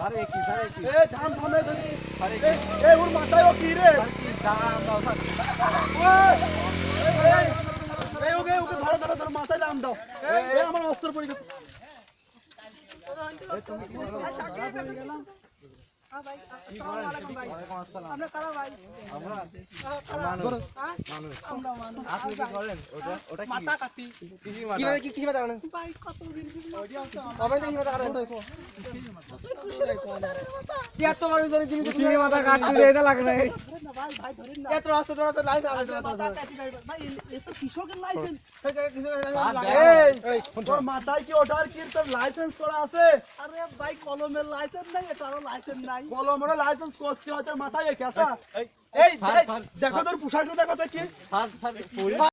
আরে কি স্যার কি এ থাম থামে আরে এ ওর মাথায় ও কি রে স্যার কি দাম দাও স্যার এই ওকে ওকে ধরো ধরো ধরো মাথায় দাম দাও এ আমার অস্ত্র পড়ে গেছে তুমি কি করো হ্যাঁ ভাই কি আসসালামু করেন আলাইকুম ভাই ওয়ালাইকুম আসসালাম আপনি কারা ভাই আমরা ধরো মানুষ আমরা মানুষ আপনি কি করেন ওটা ওটা কি মাথা কাটি কিসি মাথা কি মাথা কাটেন ভাই কত দিন ওইটা আছে হবে দেখি মাথা কাটেন এত বড় ধরে জিনিস কিসি মাথা কাটতে দে এটা লাগে না ধরেন না ভাই ভাই ধরেন না এত রাস্তা ধরে তো লাইসেন্স মাথা কাটি ভাই এত কৃষকের লাইসেন্স এই তোর মাথায় কি ওটার কি তোর লাইসেন্স করা আছে আরে ভাই কলমের লাইসেন্স নাই এটারও লাইসেন্স নাই কলমের লাইসেন্স করতে হয় তোর মাথায় এই কথা এই দেখো তোর পোশাকটা দেখো তো কি স্যার স্যার